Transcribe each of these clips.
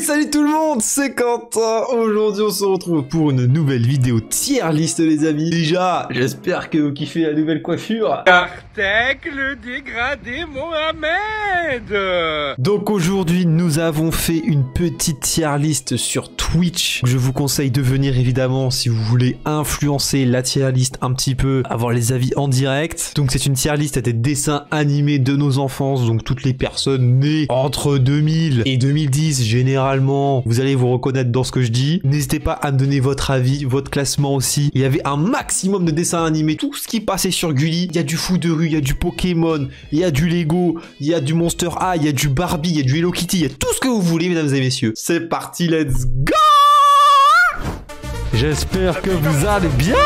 Salut tout le monde, c'est Quentin. Aujourd'hui on se retrouve pour une nouvelle vidéo tier list les amis. Déjà, j'espère que vous kiffez la nouvelle coiffure. Artek le dégradé Mohamed. Donc aujourd'hui nous avons fait une petite tier list sur Twitch. Je vous conseille de venir évidemment si vous voulez influencer la tier list un petit peu, avoir les avis en direct. Donc c'est une tier list des dessins animés de nos enfances, donc toutes les personnes nées entre 2000 et 2010 généralement, vous allez vous reconnaître dans ce que je dis. N'hésitez pas à me donner votre avis, votre classement aussi. Il y avait un maximum de dessins animés, tout ce qui passait sur Gulli. Il y a du Fou de rue, il y a du Pokémon, il y a du Lego, il y a du Monster High, il y a du Barbie, il y a du Hello Kitty, il y a tout ce que vous voulez mesdames et messieurs. C'est parti, let's go! J'espère que vous allez bien.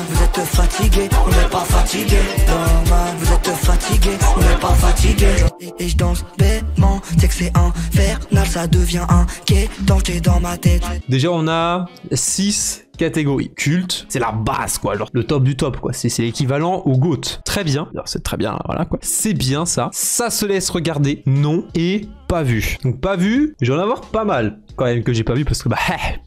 Vous êtes fatigué, on n'est pas fatigué. Normal, vous êtes fatigué, on n'est pas fatigué. Et je danse bêtement, c'est que c'est infernal, ça devient inquiétant, t'es dans ma tête. Déjà on a 6 catégories. Culte, c'est la base quoi, genre le top du top quoi, c'est l'équivalent au GOAT. Très bien, alors c'est très bien, voilà quoi. C'est bien ça, ça se laisse regarder, non et pas vu. Donc pas vu, je vais en avoir pas mal quand même que j'ai pas vu parce que bah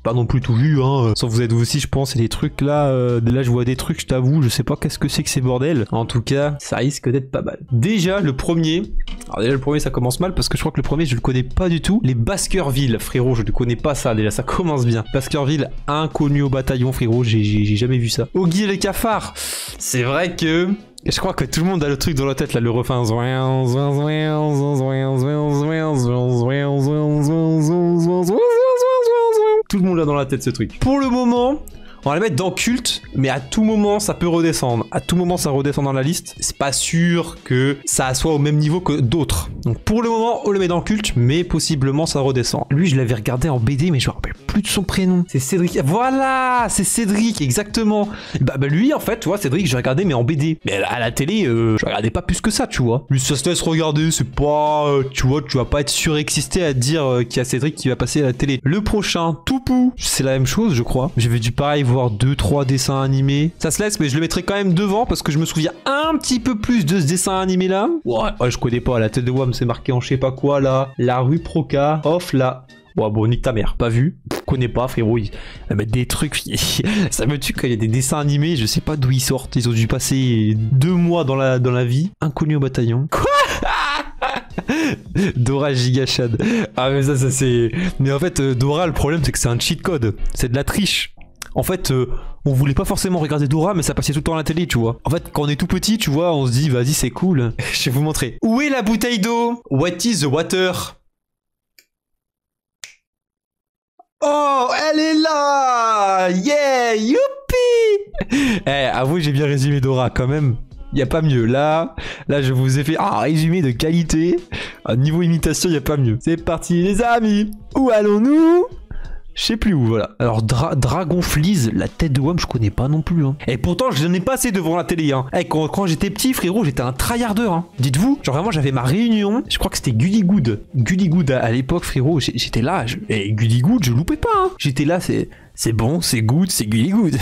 pas non plus tout vu hein. Sans vous êtes vous aussi je pense, et des trucs là, là je vois des trucs je t'avoue, je sais pas qu'est-ce que c'est que ces bordels. En tout cas, ça risque d'être pas mal. Déjà le premier, alors déjà le premier ça commence mal parce que je crois que le premier je le connais pas du tout. Les Baskerville, frérot, je ne connais pas ça déjà, ça commence bien. Baskerville, inconnu au bataillon frérot, j'ai jamais vu ça. Oggy et les cafards, c'est vrai que... je crois que tout le monde a le truc dans la tête là, le refrain. Tout le monde l'a dans la tête ce truc. Pour le moment, on va le mettre dans culte, mais à tout moment ça peut redescendre. À tout moment ça redescend dans la liste. C'est pas sûr que ça soit au même niveau que d'autres. Donc pour le moment on le met dans culte, mais possiblement ça redescend. Lui je l'avais regardé en BD, mais je me rappelle plus de son prénom. C'est Cédric. Voilà, c'est Cédric, exactement. Bah lui en fait, tu vois, Cédric j'ai regardé mais en BD. Mais à la télé, je regardais pas plus que ça, tu vois. Lui ça se laisse regarder, c'est pas, tu vois, tu vas pas être surexcité à te dire qu'il y a Cédric qui va passer à la télé. Le prochain, Toupou, c'est la même chose je crois. J'avais du pareil voir 2-3 dessins animés. Ça se laisse, mais je le mettrai quand même devant parce que je me souviens un petit peu plus de ce dessin animé là. Ouais, je connais pas. La tête de WAM c'est marqué en je sais pas quoi là. La rue Proca, off là. Ouais, bon, nique ta mère. Pas vu. Connais pas, frérot. Ils mettent des trucs. Ça me tue quand il y a des dessins animés. Je sais pas d'où ils sortent. Ils ont dû passer 2 mois dans la vie. Inconnu au bataillon. Quoi? Dora Gigachad. Ah, mais ça c'est. Mais en fait, Dora, le problème c'est que c'est un cheat code. C'est de la triche. En fait, on voulait pas forcément regarder Dora, mais ça passait tout le temps à la télé, tu vois. En fait, quand on est tout petit, tu vois, on se dit, vas-y, c'est cool. Je vais vous montrer. Où est la bouteille d'eau? What is the water? Oh, elle est là! Yeah! Youpi! Eh, avouez, j'ai bien résumé Dora, quand même. Y a pas mieux. Là, je vous ai fait un résumé de qualité. À niveau imitation, y a pas mieux. C'est parti, les amis! Où allons-nous? Je sais plus où, voilà. Alors, Dragon Fleas, la tête de WAM, je connais pas non plus. Hein. Et pourtant, je n'en ai pas assez devant la télé. Hein. Hey, quand j'étais petit, frérot, j'étais un tryharder. Hein. Dites-vous, genre vraiment, j'avais ma réunion. Je crois que c'était Gully Good. Gully Good à l'époque, frérot, j'étais là. Et Gully Good, je loupais pas. Hein. J'étais là, c'est bon, c'est good, c'est Gully Good.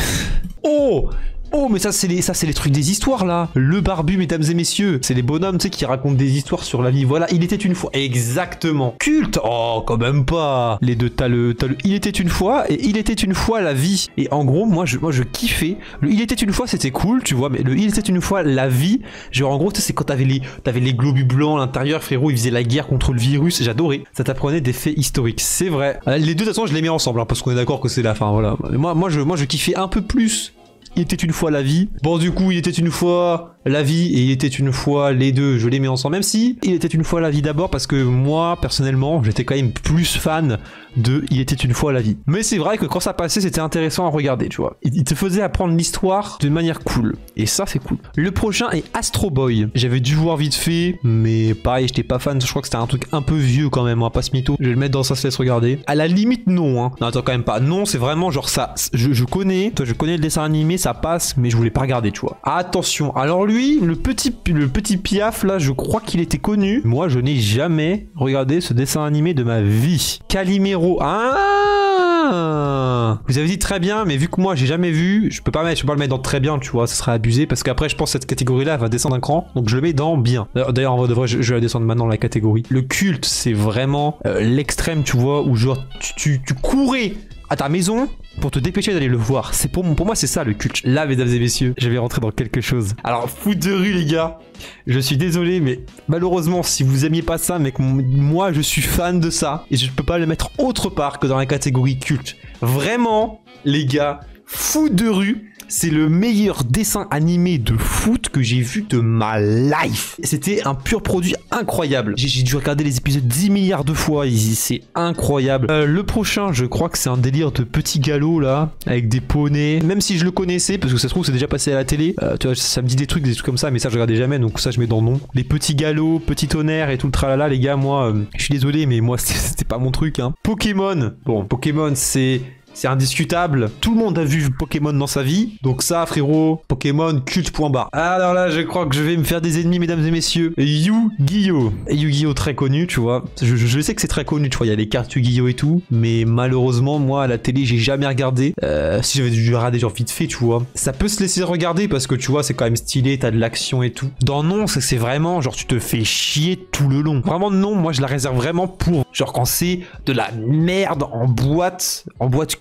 Oh! Oh mais ça c'est les trucs des histoires là. Le barbu mesdames et messieurs, c'est les bonhommes tu sais qui racontent des histoires sur la vie. Voilà, il était une fois. Exactement. Culte. Oh quand même pas. Les deux t'as le il était une fois et il était une fois la vie. Et en gros moi je kiffais. Le il était une fois c'était cool tu vois, mais le il était une fois la vie. Genre en gros tu sais c'est quand t'avais les globules blancs à l'intérieur frérot, ils faisaient la guerre contre le virus. J'adorais. Ça t'apprenait des faits historiques. C'est vrai. Les deux de toute façon je les mets ensemble hein, parce qu'on est d'accord que c'est la fin. Voilà. Moi je kiffais un peu plus. Il était une fois la vie. Bon du coup il était une fois la vie et il était une fois les deux, je les mets ensemble. Même si il était une fois la vie d'abord parce que moi personnellement j'étais quand même plus fan de il était une fois la vie. Mais c'est vrai que quand ça passait c'était intéressant à regarder tu vois. Il te faisait apprendre l'histoire d'une manière cool. Et ça c'est cool. Le prochain est Astro Boy. J'avais dû voir vite fait mais pareil j'étais pas fan. Je crois que c'était un truc un peu vieux quand même, on va pas se mytho. Je vais le mettre dans ça se laisse regarder. À la limite non hein. Non attends quand même pas. Non c'est vraiment genre ça. Je connais le dessin animé ça passe mais je voulais pas regarder tu vois. Attention. Alors lui le petit Piaf là je crois qu'il était connu. Moi je n'ai jamais regardé ce dessin animé de ma vie. Calimero. Ah bien. Vous avez dit très bien, mais vu que moi j'ai jamais vu, je peux pas le mettre dans très bien, tu vois, ça serait abusé parce qu'après je pense que cette catégorie-là va descendre un cran, donc je le mets dans bien. D'ailleurs en vrai de vrai, je vais la descendre maintenant la catégorie. Le culte, c'est vraiment l'extrême, tu vois, où genre tu courais à ta maison pour te dépêcher d'aller le voir. C'est pour moi c'est ça le culte. Là, mesdames et messieurs, je vais rentrer dans quelque chose. Alors, foot de rue, les gars, je suis désolé, mais malheureusement, si vous aimiez pas ça, mais que moi je suis fan de ça, et je peux pas le mettre autre part que dans la catégorie culte. Vraiment, les gars, foot de rue, c'est le meilleur dessin animé de foot que j'ai vu de ma life. C'était un pur produit incroyable. J'ai dû regarder les épisodes 10 milliards de fois. C'est incroyable. Le prochain, je crois que c'est un délire de petit galop là, avec des poneys. Même si je le connaissais, parce que ça se trouve c'est déjà passé à la télé. Tu vois, ça me dit des trucs comme ça, mais ça je regardais jamais, donc ça je mets dans non. Les petits galops, petits tonnerres et tout le tralala, les gars, moi, je suis désolé, mais moi c'était pas mon truc. Hein. Pokémon. Bon, Pokémon c'est indiscutable. Tout le monde a vu Pokémon dans sa vie. Donc ça, frérot, Pokémon culte point barre. Alors là, je crois que je vais me faire des ennemis, mesdames et messieurs. Yu-Gi-Oh! Yu-Gi-Oh! Très connu, tu vois. Je sais que c'est très connu, tu vois. Il y a les cartes Yu-Gi-Oh! Et tout. Mais malheureusement, moi, à la télé, j'ai jamais regardé. Si j'avais dû regarder genre vite fait, tu vois. Ça peut se laisser regarder parce que, tu vois, c'est quand même stylé. T'as de l'action et tout. Dans non, c'est vraiment, genre, tu te fais chier tout le long. Vraiment, non, moi, je la réserve vraiment pour, genre, quand c'est de la merde en boîte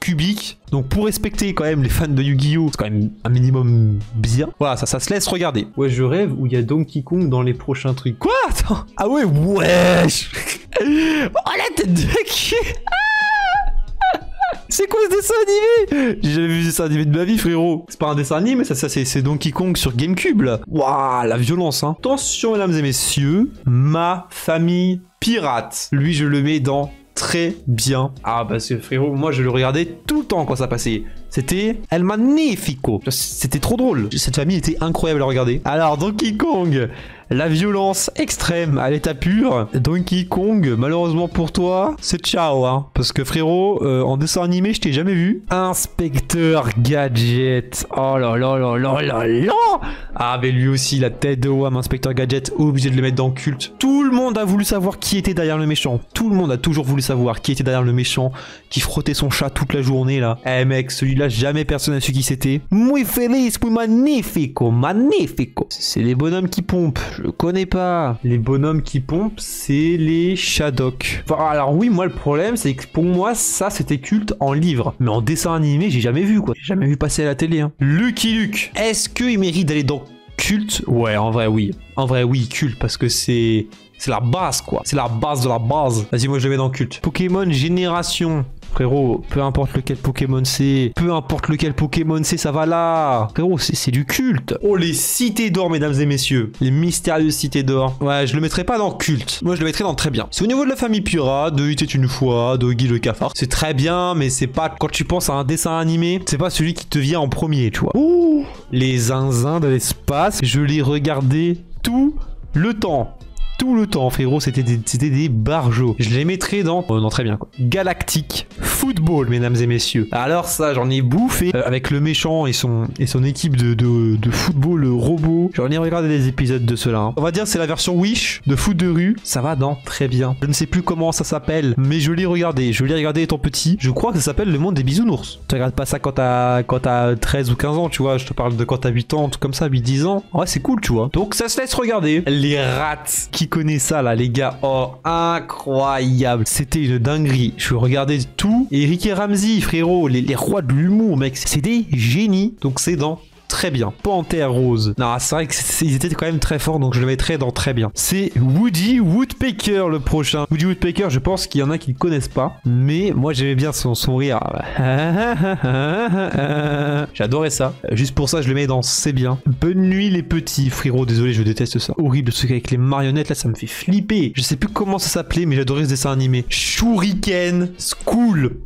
cubique. Donc pour respecter quand même les fans de Yu-Gi-Oh, c'est quand même un minimum bien. Voilà, ça se laisse regarder. Ouais, je rêve où il y a Donkey Kong dans les prochains trucs. Quoi? Attends. Ah ouais, wesh. Oh la tête de qui? C'est quoi ce dessin animé? J'ai jamais vu ce dessin animé de ma vie, frérot. C'est pas un dessin animé, ça c'est Donkey Kong sur GameCube là. Waouh, la violence, hein. Attention, mesdames et messieurs, ma famille pirate. Lui, je le mets dans très bien. Ah, parce que frérot, moi je le regardais tout le temps quand ça passait. C'était El Magnifico. C'était trop drôle. Cette famille était incroyable à regarder. Alors, Donkey Kong, la violence extrême à l'état pur. Donkey Kong, malheureusement pour toi, c'est ciao, hein. Parce que frérot, en dessin animé, je t'ai jamais vu. Inspecteur Gadget. Oh là là là là là là. Ah, mais lui aussi, la tête de Wham, Inspecteur Gadget, obligé de le mettre dans le culte. Tout le monde a voulu savoir qui était derrière le méchant. Tout le monde a toujours voulu savoir qui était derrière le méchant, qui frottait son chat toute la journée, là. Eh mec, celui-là, jamais personne n'a su qui c'était. Muy feliz, muy magnifico, magnifico. C'est les bonhommes qui pompent. Je connais pas. Les bonhommes qui pompent, c'est les Shadok. Enfin, alors oui, moi le problème, c'est que pour moi, ça c'était culte en livre. Mais en dessin animé, j'ai jamais vu quoi. J'ai jamais vu passer à la télé. Hein. Lucky Luke. Est-ce qu'il mérite d'aller dans culte? Ouais, en vrai oui. En vrai oui, culte, parce que c'est la base quoi. C'est la base de la base. Vas-y, moi je le mets dans culte. Pokémon Génération. Frérot, peu importe lequel Pokémon c'est, ça va là. Frérot, c'est du culte. Oh, les cités d'or, mesdames et messieurs. Les mystérieuses cités d'or. Ouais, je le mettrais pas dans culte. Moi, je le mettrais dans très bien. C'est au niveau de la famille pirate, de Il était une fois, Doggy le cafard. C'est très bien, mais c'est pas, quand tu penses à un dessin animé, c'est pas celui qui te vient en premier, tu vois. Ouh, les zinzins de l'espace, je les regardais tout le temps. Tout le temps, frérot, c'était des barjots. Je les mettrais dans... non, très bien, quoi. Galactic Football, mesdames et messieurs. Alors ça, j'en ai bouffé avec le méchant et son équipe de football robot. J'en ai regardé des épisodes de cela. Hein. On va dire c'est la version Wish de foot de rue. Ça va dans très bien. Je ne sais plus comment ça s'appelle, mais je l'ai regardé. Je l'ai regardé étant petit. Je crois que ça s'appelle Le Monde des Bisounours. Tu regardes pas ça quand t'as 13 ou 15 ans, tu vois. Je te parle de quand t'as 8 ans, tout comme ça, 8-10 ans. Ouais, c'est cool, tu vois. Donc ça se laisse regarder. Les rats qui connaissent ça là, les gars. Oh, incroyable. C'était une dinguerie. Je regardais tout. Et Rick et Ramsey, frérot, les rois de l'humour, mec. C'est des génies. Donc c'est dans très bien. Panthère Rose. Non, c'est vrai qu'ils étaient quand même très forts, donc je le mettrais dans très bien. C'est Woody Woodpecker le prochain. Woody Woodpecker, je pense qu'il y en a qui ne connaissent pas, mais moi j'aimais bien son rire. J'adorais ça. Juste pour ça, je le mets dans c'est bien. Bonne nuit les petits, frérot. Désolé, je déteste ça. Horrible ce truc avec les marionnettes là, ça me fait flipper. Je sais plus comment ça s'appelait, mais j'adorais ce dessin animé. Shuriken School.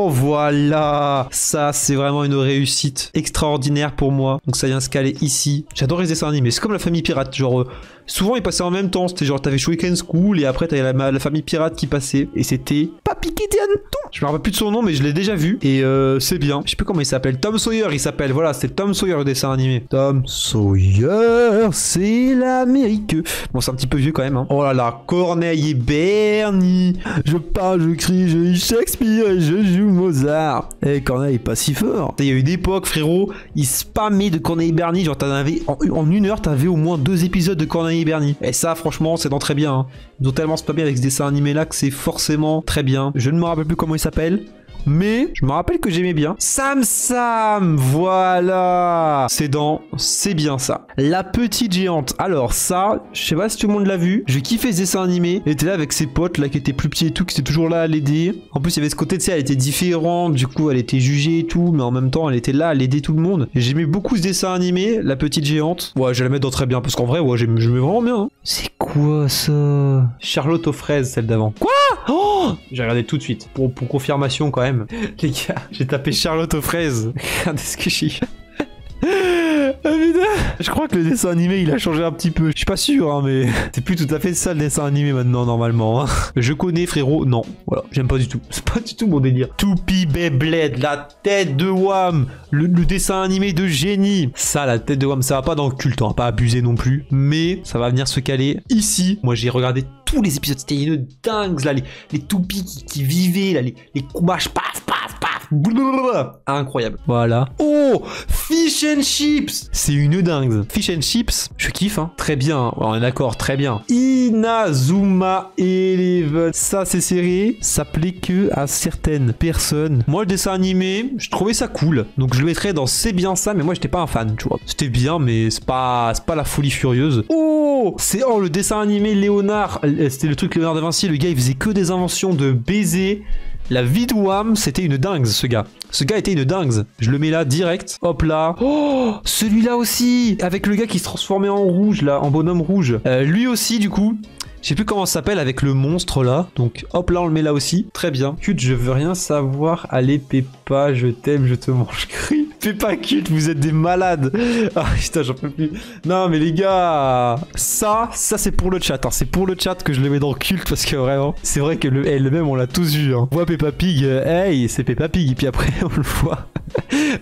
Voilà. Ça, c'est vraiment une réussite extraordinaire pour moi, donc ça vient se caler ici. J'adore les dessins animés, c'est comme la famille pirate, genre souvent ils passaient en même temps, c'était genre t'avais Shuriken School et après t'avais la famille pirate qui passait et c'était pas piqué des hannetons. Je me rappelle plus de son nom, mais je l'ai déjà vu. Et c'est bien. Je sais plus comment il s'appelle. Tom Sawyer, il s'appelle. Voilà, c'est Tom Sawyer le dessin animé. Tom Sawyer, c'est l'Amérique. Bon, c'est un petit peu vieux quand même. Hein. Oh là là, Corneille et Bernie. Je parle, je crie, je lis Shakespeare et je joue Mozart. Eh, Corneille est pas si fort. Il y a eu une époque, frérot, il spammait de Corneille et Bernie. Genre, t'en avais en une heure, t'avais au moins 2 épisodes de Corneille et Bernie. Et ça, franchement, c'est dans très bien. Hein. Ils ont tellement spammé avec ce dessin animé là que c'est forcément très bien. Je ne me rappelle plus comment il s'appelle. Mais je me rappelle que j'aimais bien. Sam, voilà. C'est bien ça. La petite géante. Alors ça, je sais pas si tout le monde l'a vu. Je kiffais ce dessin animé. Elle était là avec ses potes là qui étaient plus petits et tout, qui étaient toujours là à l'aider. En plus il y avait ce côté, tu sais, elle était différente. Du coup elle était jugée et tout, mais en même temps elle était là à l'aider tout le monde. Et j'aimais beaucoup ce dessin animé, la petite géante. Ouais, je vais la mettre dans très bien parce qu'en vrai, ouais, j'aimais vraiment bien. Hein. C'est quoi ça? Charlotte aux fraises, celle d'avant. Quoi? Oh, j'ai regardé tout de suite pour confirmation quand même. Les gars, j'ai tapé Charlotte aux fraises. Regardez ce que j'ai. Ah putain, je crois que le dessin animé il a changé un petit peu. Je suis pas sûr, hein, mais c'est plus tout à fait ça le dessin animé maintenant normalement. Hein. Je connais frérot, non. Voilà, j'aime pas du tout. C'est pas du tout mon délire. Toupie Beyblade, la tête de Wham, le dessin animé de génie. Ça, la tête de Wham, ça va pas dans le culte, hein, pas abuser non plus, mais ça va venir se caler ici. Moi j'ai regardé tous les épisodes, c'était une dingue là, les toupies qui vivaient là, les combats, paf. Incroyable. Voilà. Oh, Fish and Chips. C'est une dingue. Fish and Chips, je kiffe, hein. Très bien. On est d'accord, très bien. Inazuma Eleven. Ça, ces séries s'appelait que à certaines personnes. Moi, le dessin animé, je trouvais ça cool. Donc, je le mettrais dans c'est bien ça, mais moi, j'étais pas un fan, tu vois. C'était bien, mais c'est pas la folie furieuse. Oh, c'est le dessin animé Léonard. C'était le truc Léonard de Vinci. Le gars, il faisait que des inventions de baisers. La vie de Wham, c'était une dingue, ce gars. Ce gars était une dingue. Je le mets là, direct. Hop là. Oh, celui-là aussi. Avec le gars qui se transformait en rouge, là, en bonhomme rouge. Lui aussi, du coup. Je sais plus comment ça s'appelle avec le monstre, là. Donc, hop là, on le met là aussi. Très bien. Cute, je veux rien savoir. Allez, Peppa, je t'aime, je te mange cru. Peppa Cute, vous êtes des malades. Ah, putain, j'en peux plus. Non, mais les gars, ça c'est pour le chat. Hein. C'est pour le chat que je le mets dans le culte parce que vraiment, c'est vrai que le même, on l'a tous vu. Hein. On voit Peppa Pig, hey, c'est Peppa Pig. Et puis après, on le voit.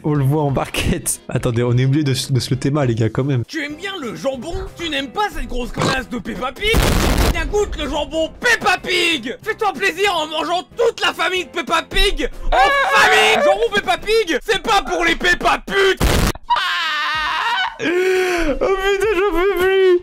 On le voit en barquette. Attendez, on est obligé de se le théma, les gars, quand même. Tu aimes bien le jambon? Tu n'aimes pas cette grosse connasse de Peppa Pig? Viens goûte le jambon Peppa Pig. Fais-toi plaisir en mangeant toute la famille de Peppa Pig. En famille. Le jambon Peppa Pig, c'est pas pour les Peppa putes. Oh putain, j'en peux plus.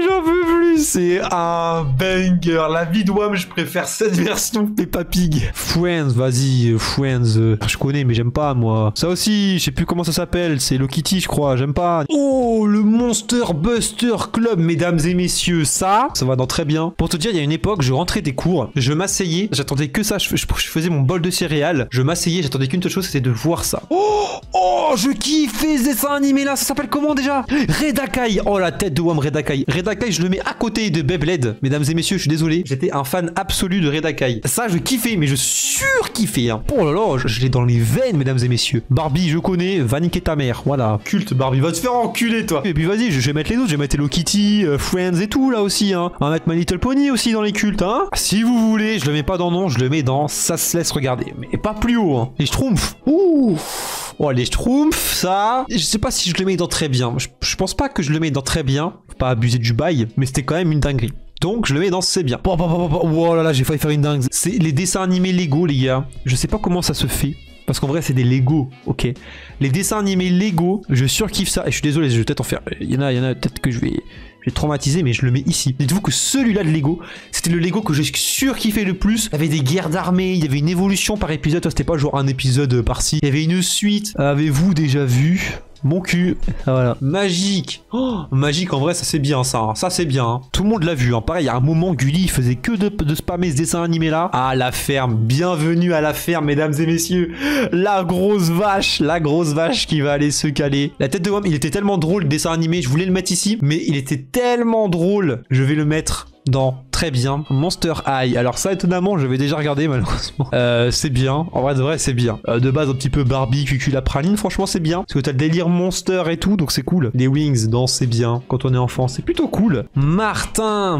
J'en peux plus. C'est un banger. La vie de Wham, je préfère cette version Peppa Pig. Friends, vas-y, Friends. Je connais, mais j'aime pas, moi. Ça aussi, je sais plus comment ça s'appelle. C'est Hello Kitty, je crois. J'aime pas. Oh, le Monster Buster Club, mesdames et messieurs. Ça va dans très bien. Pour te dire, il y a une époque, je rentrais des cours. Je m'asseyais. J'attendais que ça. Je faisais mon bol de céréales. Je m'asseyais. J'attendais qu'une seule chose, c'était de voir ça. Oh, je kiffais ce dessin animé là. Ça s'appelle comment déjà? Redakai. Oh, la tête de Wham, Redakai. Redakai, je le mets à côté de Beyblade. Mesdames et messieurs, je suis désolé. J'étais un fan absolu de Redakai. Ça, je kiffais, mais je surkiffais. Hein. Oh là là, je l'ai dans les veines, mesdames et messieurs. Barbie, je connais. Va niquer ta mère. Voilà. Culte, Barbie. Va te faire enculer, toi. Et puis vas-y, je vais mettre les autres. Je vais mettre Hello Kitty, Friends et tout, là aussi. Hein. On va mettre My Little Pony aussi dans les cultes. Hein. Si vous voulez, je le mets pas dans non, je le mets dans ça se laisse regarder. Mais pas plus haut. Hein. Les Schtroumpfs. Ouh. Oh, les Schtroumpfs, ça. Je sais pas si je le mets dans très bien. Je pense pas que je le mets dans très bien. Faut pas abuser du bail, mais c'était quand même une dinguerie. Donc je le mets dans c'est bien. Oh là là, j'ai failli faire une dingue. C'est les dessins animés Lego, les gars. Je sais pas comment ça se fait. Parce qu'en vrai, c'est des Lego, ok. Les dessins animés Lego, je surkiffe ça. Et je suis désolé, je vais peut-être en faire. Il y en a peut-être que je vais traumatiser, mais je le mets ici. Dites-vous que celui-là de Lego, c'était le Lego que j'ai surkiffé le plus. Il y avait des guerres d'armée, il y avait une évolution par épisode. C'était pas genre un épisode par-ci. Il y avait une suite. Avez-vous déjà vu? Mon cul, ah, voilà. Magique. Oh, magique, en vrai, ça c'est bien ça. Hein. Ça c'est bien. Hein. Tout le monde l'a vu. Hein. Pareil, il y a un moment, Gulli il faisait que de spammer ce dessin animé là. Ah, la ferme. Bienvenue à la ferme, mesdames et messieurs. La grosse vache qui va aller se caler. La tête de Wham, il était tellement drôle le dessin animé. Je voulais le mettre ici, mais il était tellement drôle. Je vais le mettre dans très bien. Monster High, alors ça étonnamment je vais déjà regarder malheureusement. C'est bien, en vrai de vrai c'est bien. De base un petit peu Barbie, Cucula Praline, franchement c'est bien. Parce que t'as le délire Monster et tout, donc c'est cool. Les Wings, dans c'est bien. Quand on est enfant, c'est plutôt cool. Martin,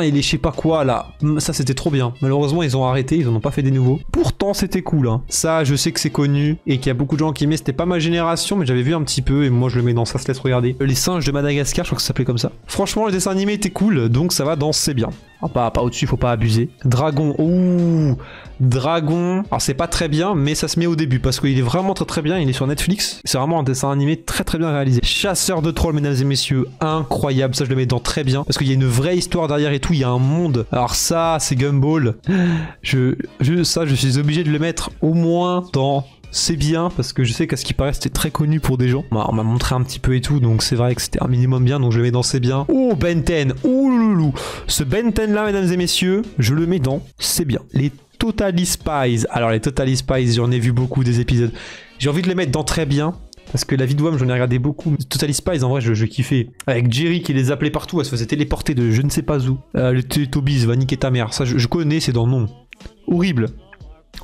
il est je sais pas quoi là. Ça c'était trop bien. Malheureusement ils ont arrêté, ils en ont pas fait des nouveaux. Pourtant c'était cool hein. Ça je sais que c'est connu et qu'il y a beaucoup de gens qui aimaient. C'était pas ma génération mais j'avais vu un petit peu et moi je le mets dans ça se laisse regarder. Les singes de Madagascar, je crois que ça s'appelait comme ça. Franchement le dessin animé était cool, donc ça va dans c'est bien. Ah, pas au-dessus, faut pas abuser. Dragon, ouh, Dragon. Alors c'est pas très bien, mais ça se met au début parce qu'il est vraiment très bien. Il est sur Netflix. C'est vraiment un dessin animé très bien réalisé. Chasseur de trolls, mesdames et messieurs, incroyable. Ça je le mets dans très bien parce qu'il y a une vraie histoire derrière et tout. Il y a un monde. Alors ça, c'est Gumball. Ça, je suis obligé de le mettre au moins dans. C'est bien parce que je sais qu'à ce qui paraît c'était très connu pour des gens. On m'a montré un petit peu et tout donc c'est vrai que c'était un minimum bien donc je le mets dans c'est bien. Oh Ben 10, ouh loulou. Ce Ben 10 là mesdames et messieurs, je le mets dans c'est bien. Les Totally Spies. Alors les Totally Spies j'en ai vu beaucoup des épisodes. J'ai envie de les mettre dans très bien. Parce que la vie de WAM, j'en ai regardé beaucoup. Totally Spies, en vrai, je kiffais. Avec Jerry qui les appelait partout, elle se faisait téléporter de je ne sais pas où. Le Teletubbies va niquer ta mère. Ça, je connais, c'est dans le nom. Horrible.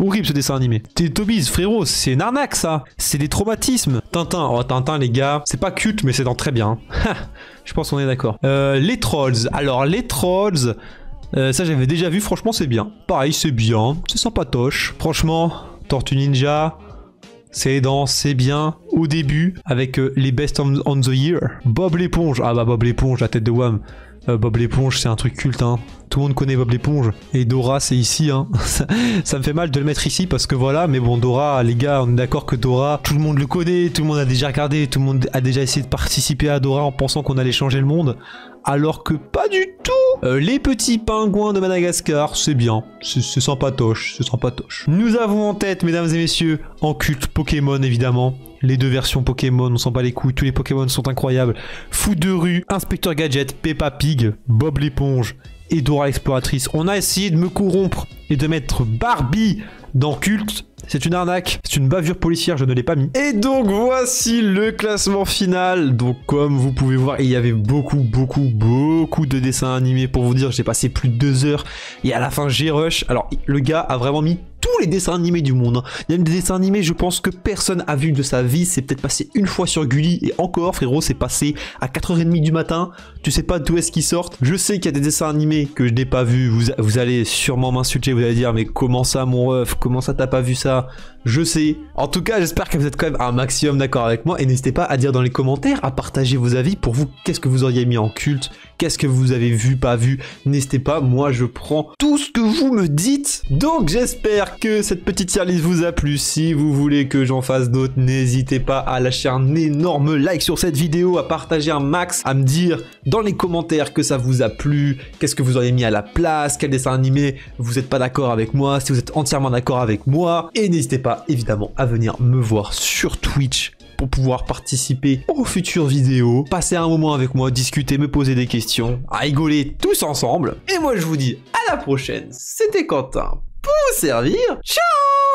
Horrible ce dessin animé. Teletubbies, frérot, c'est une arnaque ça. C'est des traumatismes. Tintin, oh Tintin les gars, c'est pas culte mais c'est dans très bien. Je pense qu'on est d'accord. Les Trolls. Alors les Trolls, ça j'avais déjà vu, franchement c'est bien. Pareil, c'est bien, c'est sympatoche. Franchement, Tortue Ninja, c'est bien au début avec les Best on the Year. Bob l'éponge, ah bah Bob l'éponge, la tête de WAM. Bob l'éponge c'est un truc culte hein. Tout le monde connaît Bob l'éponge. Et Dora c'est ici hein. Ça me fait mal de le mettre ici parce que voilà. Mais bon Dora les gars on est d'accord que Dora tout le monde le connaît. Tout le monde a déjà regardé. Tout le monde a déjà essayé de participer à Dora en pensant qu'on allait changer le monde. Alors que pas du tout. Les petits pingouins de Madagascar c'est bien. C'est sympatoche. C'est sympatoche. Nous avons en tête mesdames et messieurs en culte Pokémon évidemment. Les deux versions Pokémon, on s'en bat les couilles, tous les Pokémon sont incroyables. Fou de rue, Inspecteur Gadget, Peppa Pig, Bob l'éponge et Dora l'exploratrice. On a essayé de me corrompre et de mettre Barbie dans culte. C'est une arnaque, c'est une bavure policière, je ne l'ai pas mis. Et donc voici le classement final. Donc comme vous pouvez voir, il y avait beaucoup de dessins animés pour vous dire. J'ai passé plus de 2 heures et à la fin j'ai rush. Alors le gars a vraiment mis tous les dessins animés du monde. Il y a même des dessins animés, je pense que personne a vu de sa vie. C'est peut-être passé une fois sur Gulli et encore frérot, c'est passé à 4h30 du matin. Tu sais pas d'où est-ce qu'ils sortent. Je sais qu'il y a des dessins animés que je n'ai pas vus. Vous allez sûrement m'insulter, vous allez dire mais comment ça mon ref, comment ça t'as pas vu ça? Je sais. En tout cas, j'espère que vous êtes quand même un maximum d'accord avec moi et n'hésitez pas à dire dans les commentaires, à partager vos avis. Pour vous, qu'est-ce que vous auriez mis en culte? Qu'est-ce que vous avez vu, pas vu? N'hésitez pas, moi je prends tout ce que vous me dites. Donc j'espère que cette petite tier list vous a plu. Si vous voulez que j'en fasse d'autres, n'hésitez pas à lâcher un énorme like sur cette vidéo, à partager un max, à me dire dans les commentaires que ça vous a plu, qu'est-ce que vous auriez mis à la place, quel dessin animé vous n'êtes pas d'accord avec moi, si vous êtes entièrement d'accord avec moi. Et n'hésitez pas évidemment à venir me voir sur Twitch pour pouvoir participer aux futures vidéos, passer un moment avec moi, discuter, me poser des questions, à rigoler tous ensemble. Et moi je vous dis à la prochaine, c'était Quentin pour vous servir. Ciao!